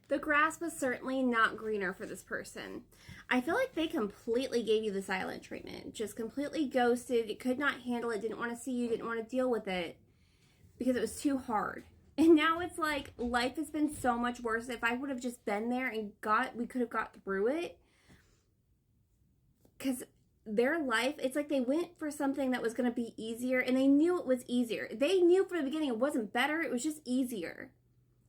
The grass was certainly not greener for this person. I feel like they completely gave you the silent treatment. Just completely ghosted. It could not handle it. Didn't want to see you. Didn't want to deal with it because it was too hard. And now it's like life has been so much worse. If I would have just been there and we could have got through it. Because their life, it's like they went for something that was going to be easier, and they knew it was easier. They knew from the beginning it wasn't better, it was just easier.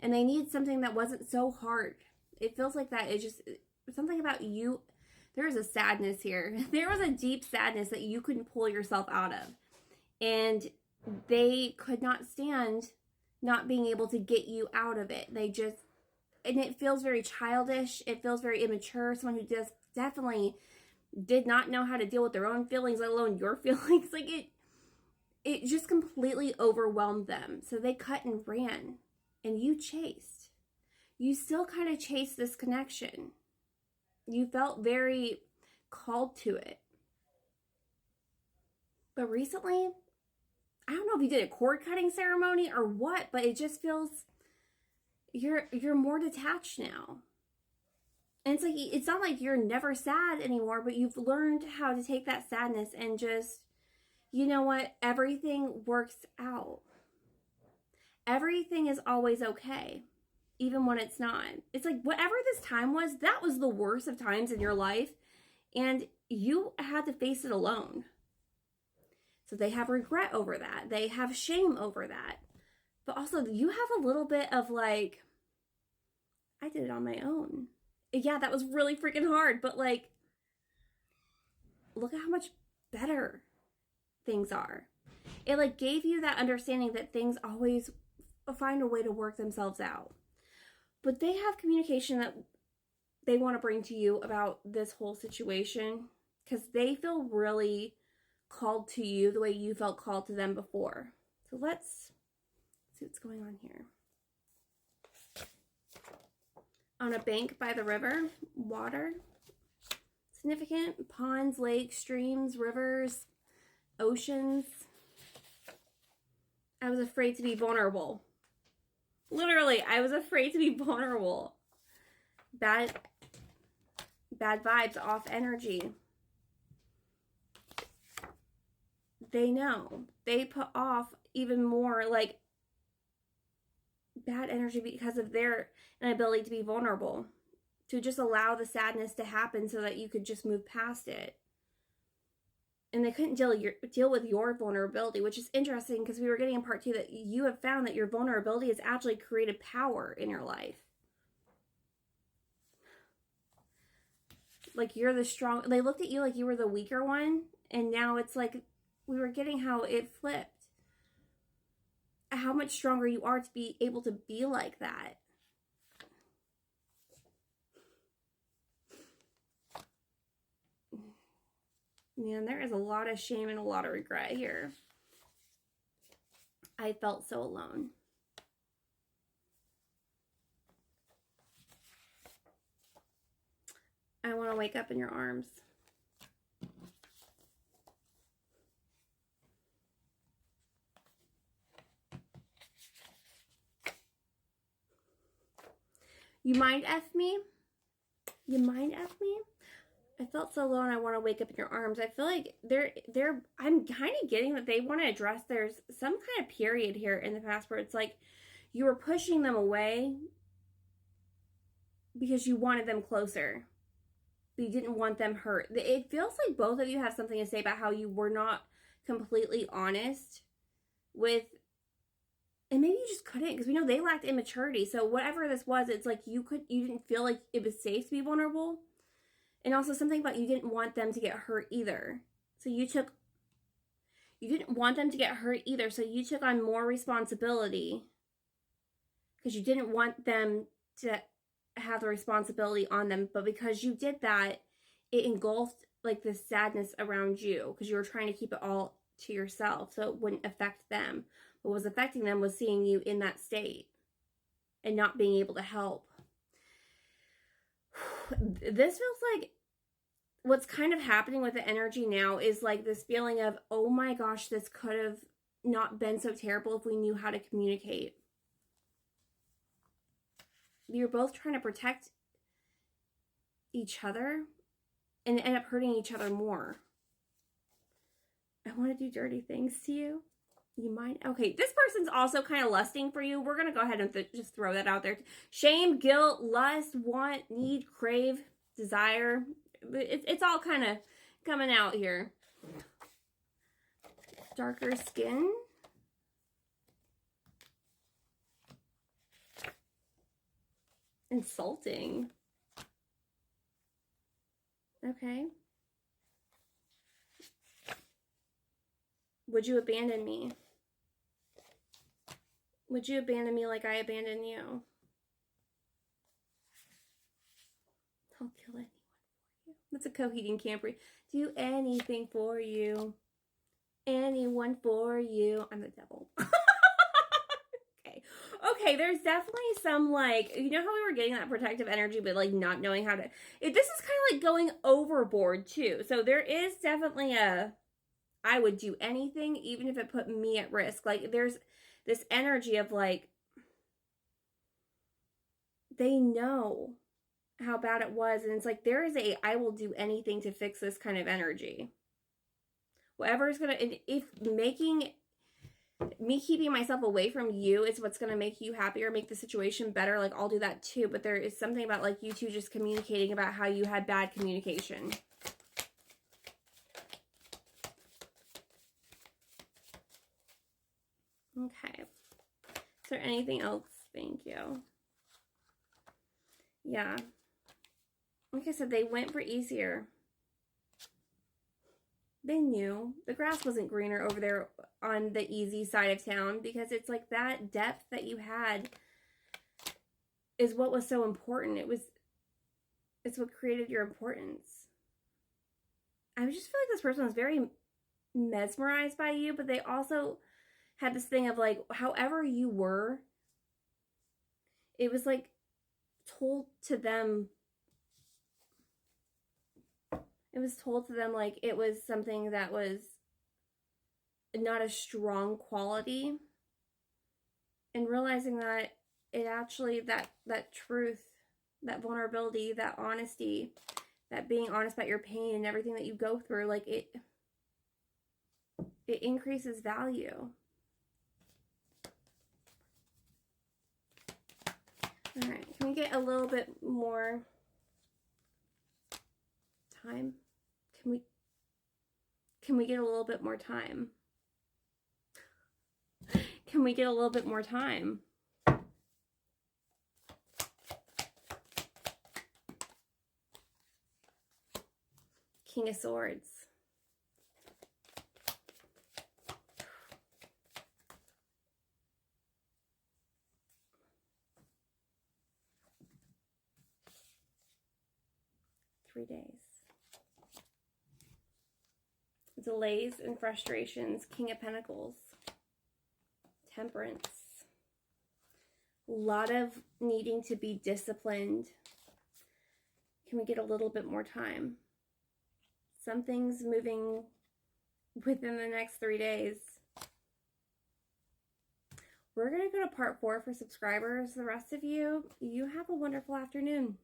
And they needed something that wasn't so hard. It feels like that is just something about you. There is a sadness here. There was a deep sadness that you couldn't pull yourself out of. And they could not stand not being able to get you out of it. And it feels very childish. It feels very immature. Someone who just definitely did not know how to deal with their own feelings, let alone your feelings. Like it just completely overwhelmed them. So they cut and ran, and you chased. You still kind of chased this connection. You felt very called to it. But recently, I don't know if you did a cord cutting ceremony or what, but it just feels you're more detached now. And it's like, it's not like you're never sad anymore, but you've learned how to take that sadness and just, you know what? Everything works out. Everything is always okay, even when it's not. It's like whatever this time was, that was the worst of times in your life, and you had to face it alone. So they have regret over that. They have shame over that. But also, you have a little bit of like, I did it on my own. Yeah, that was really freaking hard, but like, look at how much better things are. It like gave you that understanding that things always find a way to work themselves out. But they have communication that they want to bring to you about this whole situation because they feel really called to you the way you felt called to them before. So let's see what's going on here. On a bank by the river, water, significant, ponds, lakes, streams, rivers, oceans. I was afraid to be vulnerable. Literally, I was afraid to be vulnerable. Bad vibes, off energy. They know. They put off even more like bad energy because of their inability to be vulnerable, to just allow the sadness to happen so that you could just move past it. And they couldn't deal with your vulnerability, which is interesting because we were getting in part 2 that you have found that your vulnerability has actually created power in your life. Like you're the strong, they looked at you like you were the weaker one, and now it's like we were getting how it flipped. How much stronger you are to be able to be like that. Man, there is a lot of shame and a lot of regret here. I felt so alone. I want to wake up in your arms. You mind F me? You mind F me? I felt so alone. I want to wake up in your arms. I feel like I'm kind of getting that they want to address there's some kind of period here in the past where it's like you were pushing them away because you wanted them closer, but you didn't want them hurt. It feels like both of you have something to say about how you were not completely honest with, and maybe you just couldn't, because we know they lacked immaturity. So whatever this was, it's like you didn't feel like it was safe to be vulnerable. And also something about you didn't want them to get hurt either. So you didn't want them to get hurt either. So you took on more responsibility because you didn't want them to have the responsibility on them. But because you did that, it engulfed like this sadness around you because you were trying to keep it all to yourself so it wouldn't affect them. What was affecting them was seeing you in that state and not being able to help. This feels like what's kind of happening with the energy now is like this feeling of, oh my gosh, this could have not been so terrible if we knew how to communicate. you're both trying to protect each other and end up hurting each other more. I want to do dirty things to you. You might. Okay, this person's also kind of lusting for you. We're going to go ahead and just throw that out there. Shame, guilt, lust, want, need, crave, desire. It's all kind of coming out here. Darker skin. Insulting. Okay. Would you abandon me? Would you abandon me like I abandoned you? I'll kill anyone for you. That's a Coheeding Camper. Do anything for you. Anyone for you. I'm the devil. Okay, there's definitely some, like, you know how we were getting that protective energy, but, like, not knowing how to... This is kind of like going overboard, too. So there is definitely a... I would do anything, even if it put me at risk. Like, there's this energy of, like... They know how bad it was, and it's like, there is a I will do anything to fix this kind of energy. Whatever is gonna... If making... me keeping myself away from you is what's going to make you happier, make the situation better, like, I'll do that too. But there is something about, like, you two just communicating about how you had bad communication. Okay. Is there anything else? Thank you. Yeah. Like I said, they went for easier. They knew the grass wasn't greener over there on the easy side of town, because it's like that depth that you had is what was so important. It's what created your importance. I just feel like this person was very mesmerized by you, but they also had this thing of, like, however you were, it was like told to them. It was told to them like it was something that was not a strong quality, and realizing that it actually, that truth, that vulnerability, that honesty, that being honest about your pain and everything that you go through, like, it increases value. All right, can we get a little bit more time? Can we get a little bit more time? Can we get a little bit more time? King of Swords. Days. Delays and frustrations. King of Pentacles. Temperance. A lot of needing to be disciplined. Can we get a little bit more time? Something's moving within the next 3 days. We're going to go to part 4 for subscribers. The rest of you, you have a wonderful afternoon.